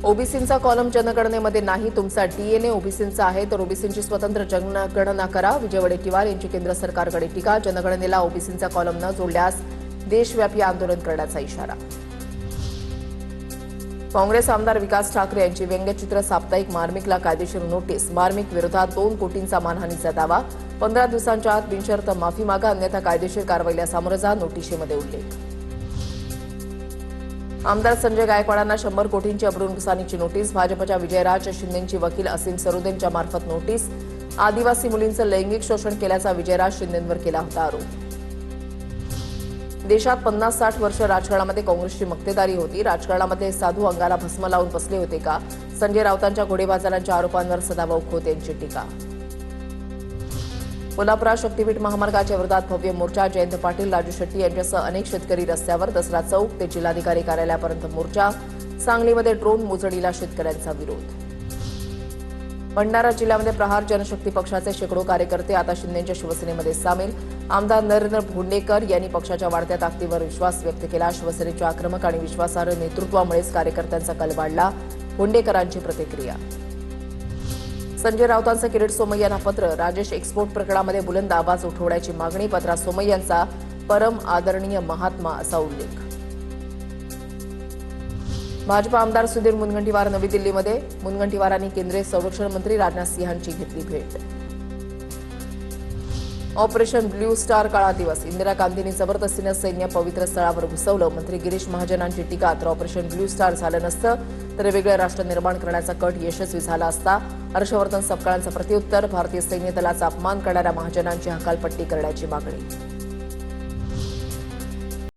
ओबीसींचा column जनगणनेमध्ये नाही, तुमचा DNA ओबीसींचा आहे, तर ओबीसींची स्वतंत्र जनगणना करा. विजय वडेट्टीवार यांची केंद्र सरकारकडे टीका. जनगणनेला ओबीसींचा कॉलम न जोडल्यास देशव्यापी आंदोलन करण्याचा इशारा. काँग्रेस आमदार विकास ठाकरे यांची व्यंग्यचित्र साप्ताहिक मार्मिकला कायदेशीर नोटीस. मार्मिक विरोधात 2 कोटींचा मानहानीचा दावा. 15 दिवसांच्या आत बिनशर्त माफी मागा, अन्यथा कायदेशीर कारवाईला सामोरं जा, नोटिशीमध्ये उल्लेख. आमदार संजय गायकवाडांना 100 कोटींची अब्रूनुकसानीची नोटीस. भाजपच्या विजयराज शिंदेंची वकील असीम सरोदेंच्या मार्फत नोटीस. आदिवासी मुलींचं लैंगिक शोषण केल्याचा विजयराज शिंदेंवर केला होता आरोप. देशात 50-60 वर्ष राजकारणामध्ये काँग्रेसची मक्तेदारी होती. राजकारणामध्ये साधू अंगाला भस्म लावून बसले होते का? संजय राऊतांच्या घोडेबाजारांच्या आरोपांवर सदाभाऊ खोत यांची टीका. कोल्हापुरात शक्तीपीठ महामार्गाच्या विरोधात भव्य मोर्चा. जयंत पाटील, राजू शेट्टी यांच्यासह अनेक शेतकरी रस्त्यावर. दसरा चौक ते जिल्हाधिकारी कार्यालयापर्यंत मोर्चा. सांगलीमध्ये ड्रोन मोजणीला शेतकऱ्यांचा विरोध. भंडारा जिल्ह्यामध्ये प्रहार जनशक्ती पक्षाचे शेकडो कार्यकर्ते आता शिंदेंच्या शिवसेनेमध्ये सामील. आमदार नरेंद्र भोंडेकर यांनी पक्षाच्या वाढत्या ताकदीवर विश्वास व्यक्त केला. शिवसेनेच्या आक्रमक आणि विश्वासार्ह नेतृत्वामुळेच कार्यकर्त्यांचा कल वाढला. भोंडेकरांची प्रतिक्रिया. संजय राऊतांचं किरीट सोमय्यांना पत्र. राजेश एक्सपोर्ट प्रकरणामध्ये बुलंद आवाज उठवण्याची मागणी. पत्रात सोमय्यांचा परम आदरणीय महात्मा असा उल्लेख. भाजपा आमदार सुधीर मुनगंटीवार नवी दिल्लीमध्ये. मुनगंटीवारांनी केंद्रीय संरक्षण मंत्री राजनाथ सिंहांची घेतली भेट. ऑपरेशन ब्ल्यू स्टार काळा दिवस. इंदिरा गांधींनी जबरदस्तीनं सैन्य पवित्र स्थळावर घुसवलं. मंत्री गिरीश महाजनांची टीका. तर ऑपरेशन ब्ल्यू स्टार झालं नसतं तर वेगळं राष्ट्र निर्माण करण्याचा कट यशस्वी झाला असता. हर्षवर्धन सपकाळांचं प्रत्युत्तर. भारतीय सैन्य दलाचा अपमान करणाऱ्या महाजनांची हकालपट्टी करण्याची मागणी.